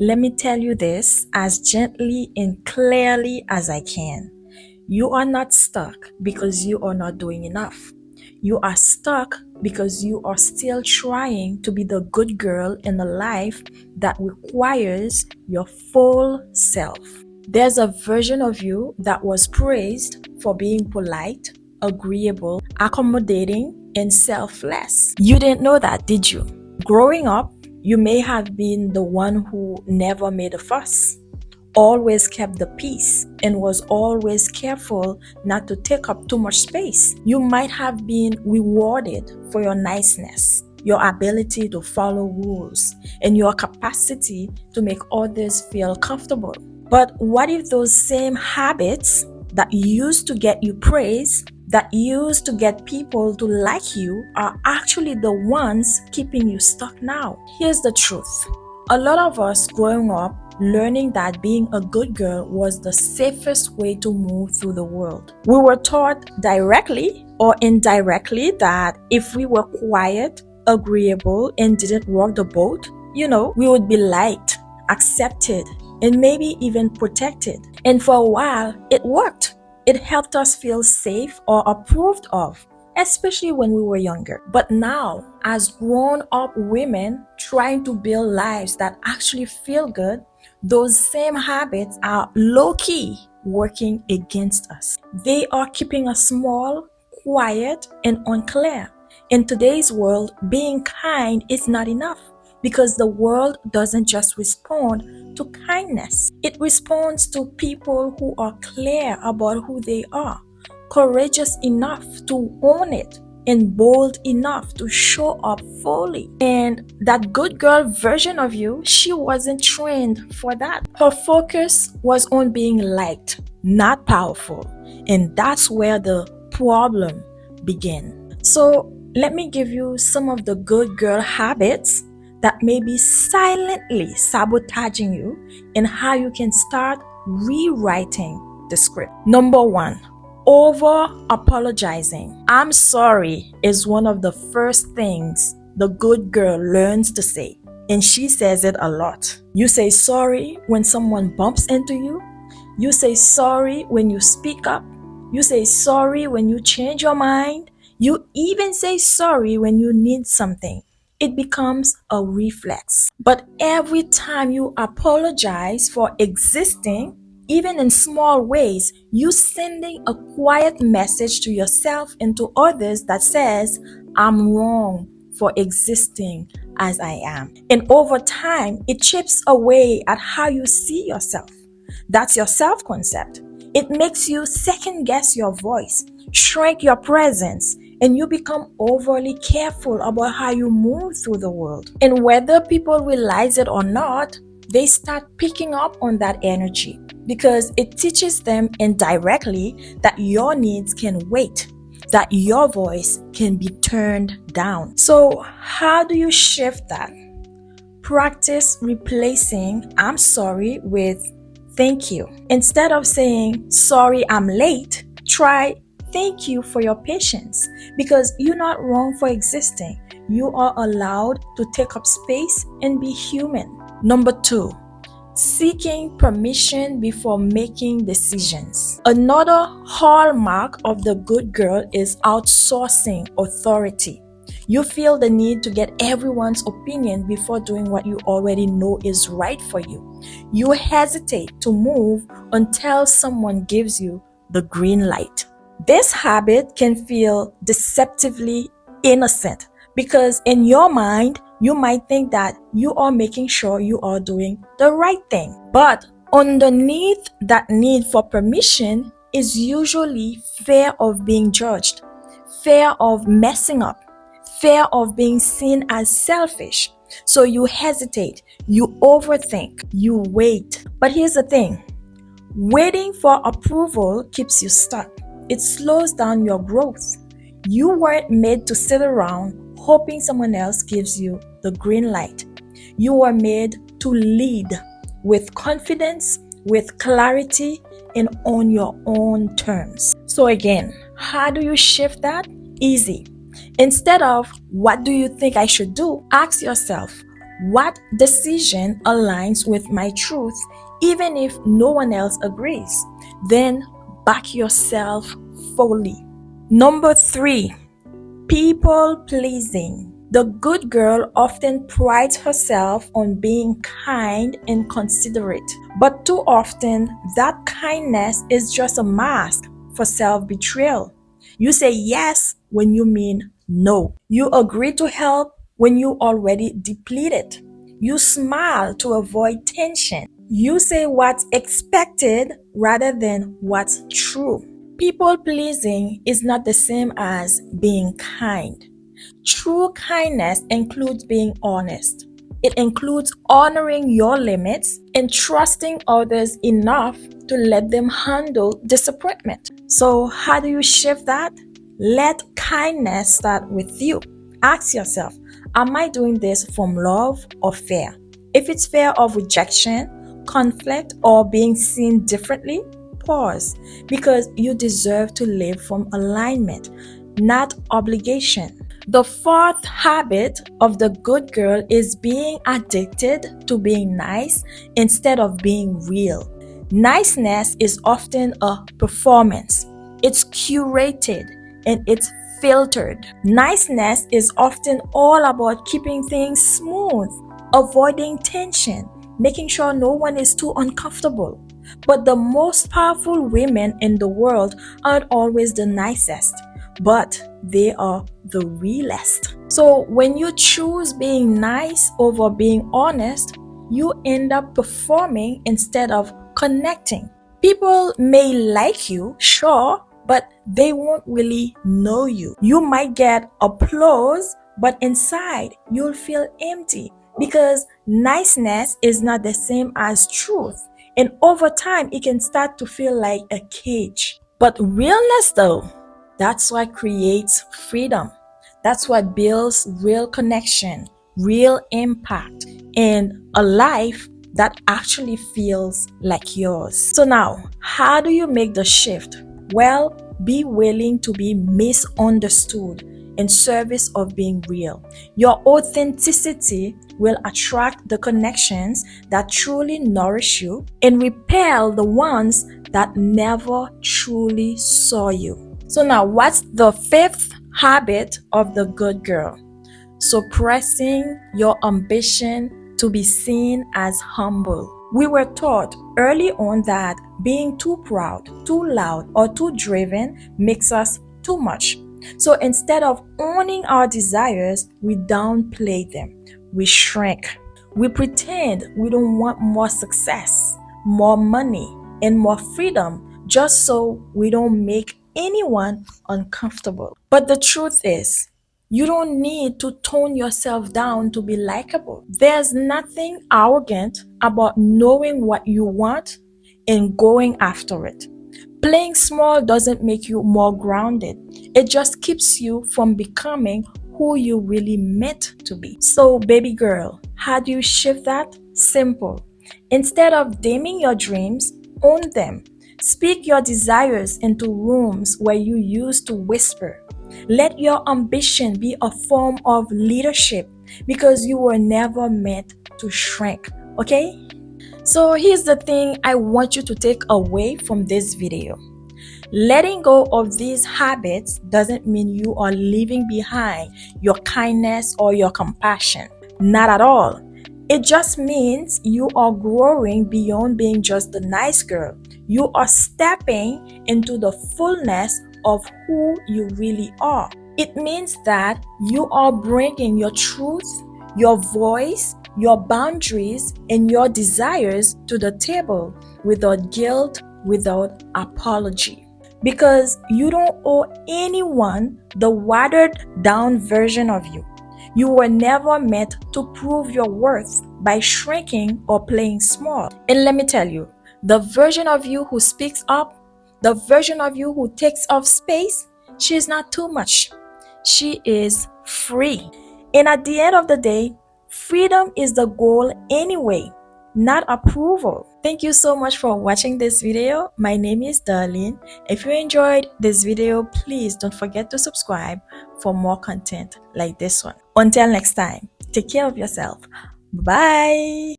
Let me tell you this as gently and clearly as I can. You are not stuck because you are not doing enough. You are stuck because you are still trying to be the good girl in a life that requires your full self. There's a version of you that was praised for being polite, agreeable, accommodating, and selfless. You didn't know that, did you? Growing up, you may have been the one who never made a fuss, always kept the peace, and was always careful not to take up too much space. You might have been rewarded for your niceness, your ability to follow rules, and your capacity to make others feel comfortable. But what if those same habits that used to get you praise, that used to get people to like you, are actually the ones keeping you stuck now? Here's the truth. A lot of us growing up learning that being a good girl was the safest way to move through the world. We were taught directly or indirectly that if we were quiet, agreeable, and didn't rock the boat, we would be liked, accepted, and maybe even protected. And for a while, it worked. It helped us feel safe or approved of, especially when we were younger. But now, as grown-up women trying to build lives that actually feel good, those same habits are low-key working against us. They are keeping us small, quiet, and unclear. In today's world, being kind is not enough because the world doesn't just respond to kindness. It responds to people who are clear about who they are, courageous enough to own it, and bold enough to show up fully. And that good girl version of you, she wasn't trained for that. Her focus was on being liked, not powerful. And that's where the problem began. So let me give you some of the good girl habits that may be silently sabotaging you and how you can start rewriting the script. Number 1. Over apologizing. I'm sorry is one of the first things the good girl learns to say, and she says it a lot. You say sorry when someone bumps into you. You say sorry when you speak up. You say sorry when you change your mind. You even say sorry when you need something. It becomes a reflex. But every time you apologize for existing, even in small ways, you sending a quiet message to yourself and to others that says, I'm wrong for existing as I am. And over time, it chips away at how you see yourself. That's your self-concept. It makes you second guess your voice, shrink your presence, and you become overly careful about how you move through the world. And whether people realize it or not, they start picking up on that energy because it teaches them indirectly that your needs can wait, that your voice can be turned down. So how do you shift that? Practice replacing I'm sorry with thank you. Instead of saying sorry I'm late, try thank you for your patience, because you're not wrong for existing. You are allowed to take up space and be human. Number 2, seeking permission before making decisions. Another hallmark of the good girl is outsourcing authority. You feel the need to get everyone's opinion before doing what you already know is right for you. You hesitate to move until someone gives you the green light. This habit can feel deceptively innocent because in your mind, you might think that you are making sure you are doing the right thing. But underneath that need for permission is usually fear of being judged, fear of messing up, fear of being seen as selfish. So you hesitate, you overthink, you wait. But here's the thing, waiting for approval keeps you stuck. It slows down your growth. You weren't made to sit around hoping someone else gives you the green light. You were made to lead with confidence, with clarity, and on your own terms. So again, how do you shift that? Easy. Instead of what do you think I should do, ask yourself, What decision aligns with my truth, even if no one else agrees? Then back yourself fully. Number 3, people pleasing. The good girl often prides herself on being kind and considerate, but too often that kindness is just a mask for self-betrayal. You say yes when you mean no. You agree to help when you already depleted. You smile to avoid tension. You say what's expected rather than what's true. People pleasing is not the same as being kind. True kindness includes being honest. It includes honoring your limits and trusting others enough to let them handle disappointment. So, how do you shift that? Let kindness start with you. Ask yourself, am I doing this from love or fear? If it's fear of rejection, conflict, or being seen differently, pause, because you deserve to live from alignment, not obligation. The 4th habit of the good girl is being addicted to being nice instead of being real. Niceness is often a performance. It's curated and it's filtered. Niceness is often all about keeping things smooth, avoiding tension, making sure no one is too uncomfortable. But the most powerful women in the world aren't always the nicest, but they are the realest. So when you choose being nice over being honest, you end up performing instead of connecting. People may like you, sure, but they won't really know you. You might get applause, but inside you'll feel empty because niceness is not the same as truth. And over time, it can start to feel like a cage. But realness, though, that's what creates freedom. That's what builds real connection, real impact, and a life that actually feels like yours. So now, how do you make the shift? Well, be willing to be misunderstood in service of being real. Your authenticity will attract the connections that truly nourish you and repel the ones that never truly saw you. So now, what's the 5th habit of the good girl? Suppressing your ambition to be seen as humble. We were taught early on that being too proud, too loud, or too driven makes us too much. So instead of owning our desires, we downplay them. We shrink. We pretend we don't want more success, more money, and more freedom just so we don't make anyone uncomfortable. But the truth is, you don't need to tone yourself down to be likable. There's nothing arrogant about knowing what you want and going after it. Playing small doesn't make you more grounded. It just keeps you from becoming who you really meant to be. So, baby girl, how do you shift that? Simple. Instead of dimming your dreams, own them. Speak your desires into rooms where you used to whisper. Let your ambition be a form of leadership because you were never meant to shrink, okay? So here's the thing I want you to take away from this video. Letting go of these habits doesn't mean you are leaving behind your kindness or your compassion. Not at all. It just means you are growing beyond being just the nice girl. You are stepping into the fullness of who you really are. It means that you are bringing your truth, your voice, your boundaries, and your desires to the table without guilt, without apology. Because you don't owe anyone the watered down version of you. You were never meant to prove your worth by shrinking or playing small. And let me tell you, the version of you who speaks up, the version of you who takes up space, she is not too much. She is free. And at the end of the day, freedom is the goal anyway, not approval. Thank you so much for watching this video. My name is Darlene. If you enjoyed this video, please don't forget to subscribe for more content like this one. Until next time, take care of yourself. Bye.